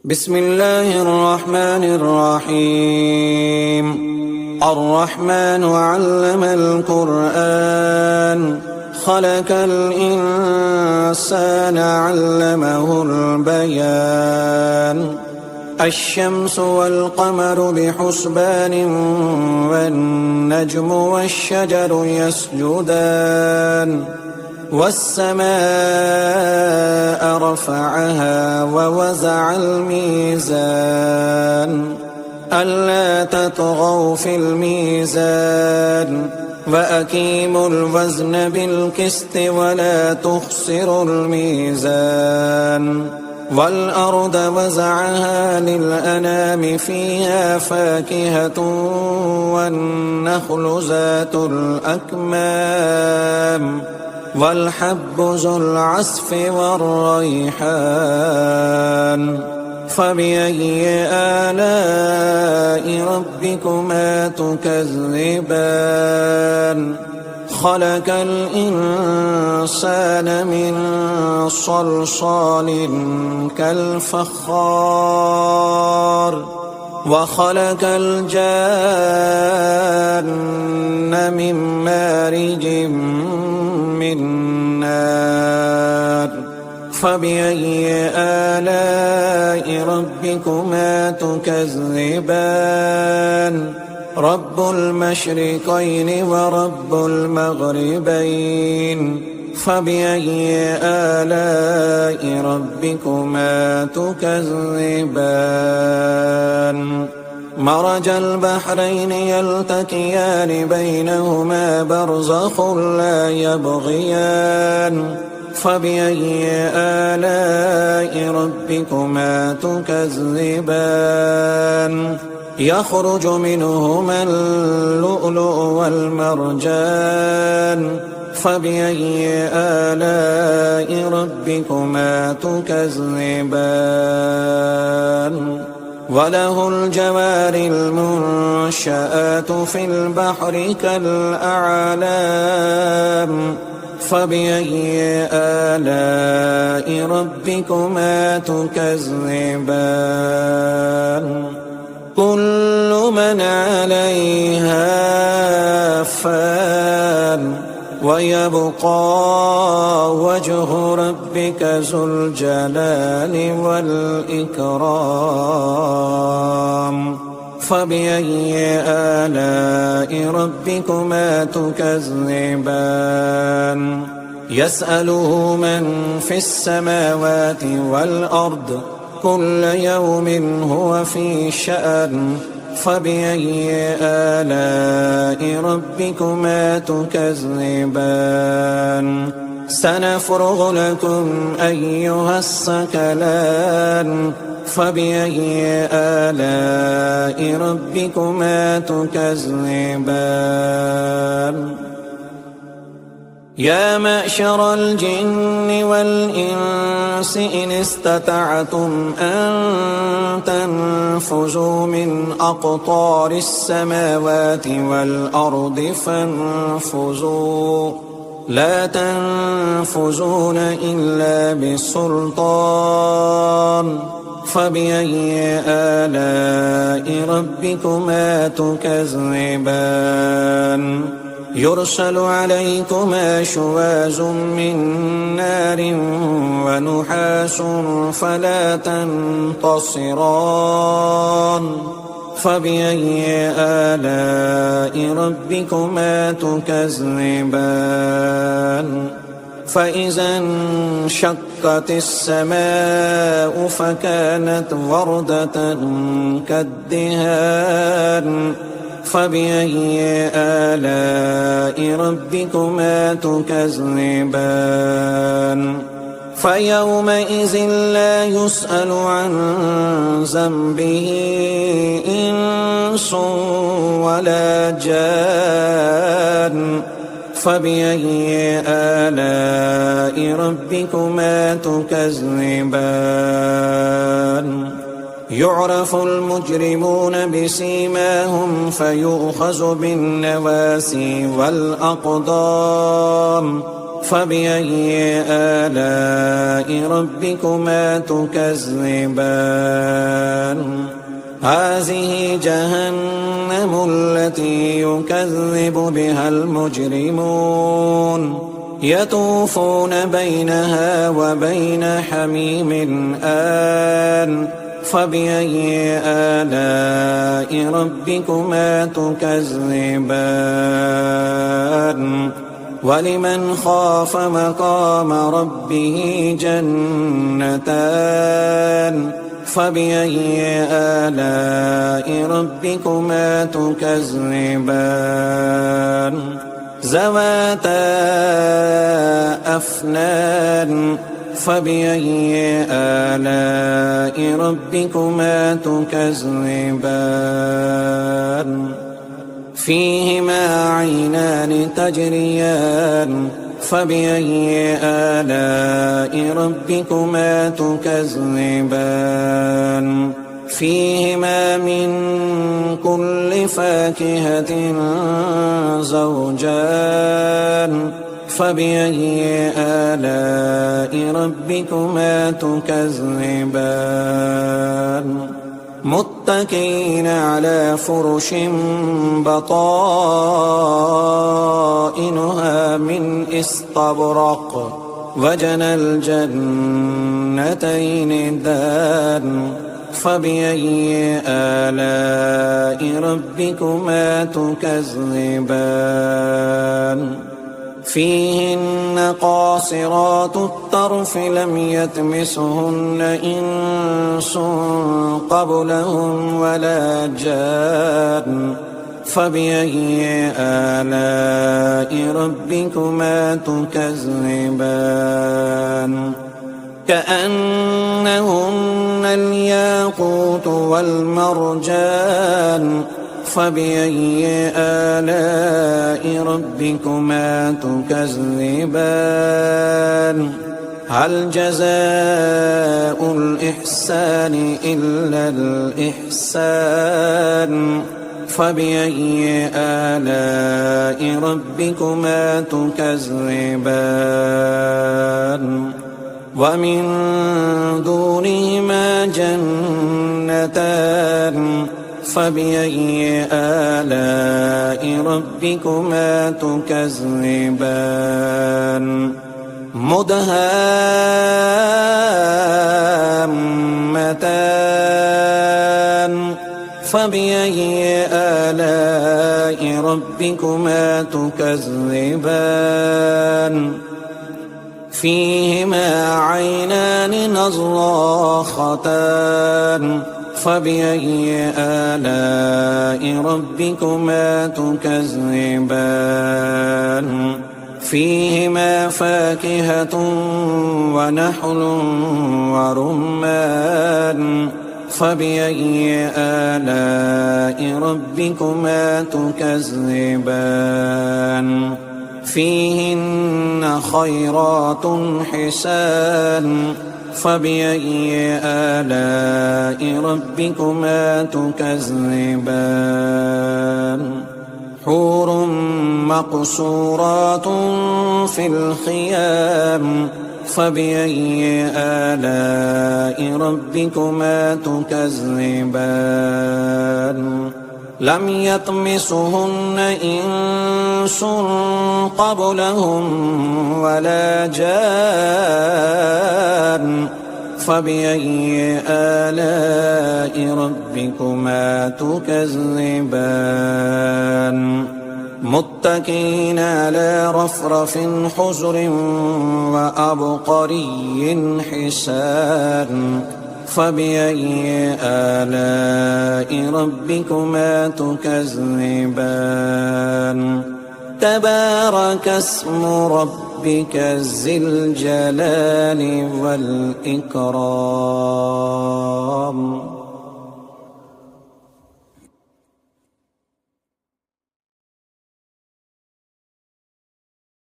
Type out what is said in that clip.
بسم الله الرحمن الرحيم. الرحمن علم القرآن خلق الإنسان علمه البيان. الشمس والقمر بحسبان والنجم والشجر يسجدان والسماء رفعها ووزع الميزان ألا تطغوا في الميزان وأقيموا الوزن بالقسط ولا تخسروا الميزان. والأرض وزعها للأنام فيها فاكهة والنخل ذات الأكمام والحب ذو العصف والريحان. فبأي آلاء ربكما تكذبان؟ خلق الإنسان من صلصال كالفخار وخلق الجان من مارج من نار. فبأي آلاء ربكما تكذبان؟ رب المشرقين ورب المغربين. فبأي آلاء ربكما تكذبان؟ مرج البحرين يلتقيان بينهما برزخ لا يبغيان. فبأي آلاء ربكما تكذبان؟ يخرج منهما اللؤلؤ والمرجان. فبأي آلاء ربكما تكذبان؟ وله الجوار المنشآت في البحر كالأعلام. فبأي آلاء ربكما تكذبان؟ كل من عليها فان ويبقى وجه ربك ذو الجلال والإكرام. فبأي آلاء ربكما تكذبان؟ يسأله من في السماوات والأرض كل يوم هو في شأن. فبأي آلاء ربكما تكذبان؟ سنفرغ لكم أيها الثقلان. فبأي آلاء ربكما تكذبان؟ يا معشر الجن والإنس إن استطعتم أن تنفذوا من أقطار السماوات والأرض فانفذوا لا تنفذون إلا بسلطان. فبأي آلاء ربكما تكذبان؟ يرسل عليكما شواظ من نار ونحاس فلا تنتصران. فبأي آلاء ربكما تكذبان؟ فإذا انشقت السماء فكانت وردة كالدهان. فبأي آلاء ربكما تكذبان؟ فيومئذ لا يسأل عن ذنبه إنس ولا جان. فبأي آلاء ربكما تكذبان؟ يعرف المجرمون بسيماهم فيؤخذ بالنواسي والأقدام. فبأي آلاء ربكما تكذبان هذه جهنم التي يكذب بها المجرمون يطوفون بينها وبين حميم آن فبأي آلاء ربكما تكذبان ولمن خاف مقام ربه جنتان فبأي آلاء ربكما تكذبان ذواتا أفنان فبأي آلاء ربكما تكذبان فيهما عينان تجريان فبأي آلاء ربكما تكذبان فيهما من كل فاكهة زوجان فبأي آلاء ربكما تكذبان متكئين على فرش بطائنها من استبرق وجنى الجنتين دان فبأي آلاء ربكما تكذبان فيهن قاصرات الطرف لم يطمثهن إنس قبلهم ولا جان فبأي آلاء ربكما تكذبان كأنهن الياقوت والمرجان فبأي آلاء ربكما تكذبان هل جزاء الإحسان إلا الإحسان فبأي آلاء ربكما تكذبان ومن دونهما جنتان فبأي آلاء ربكما تكذبان مدهامتان فبأي آلاء ربكما تكذبان فيهما عينان نضاختان فبأي آلاء ربكما تكذبان فيهما فاكهة ونحل ورمان فبأي آلاء ربكما تكذبان فيهن خيرات حسان فبأي آلاء ربكما تكذبان حور مقصورات في الخيام فبأي آلاء ربكما تكذبان لم يطمثهن إنس قبلهم ولا جان فبأي آلاء ربكما تكذبان متكئين على رفرف حجر وأبقري حسان فبأي آلاء ربكما تكذبان تبارك اسم ربك ذي الجلال والإكرام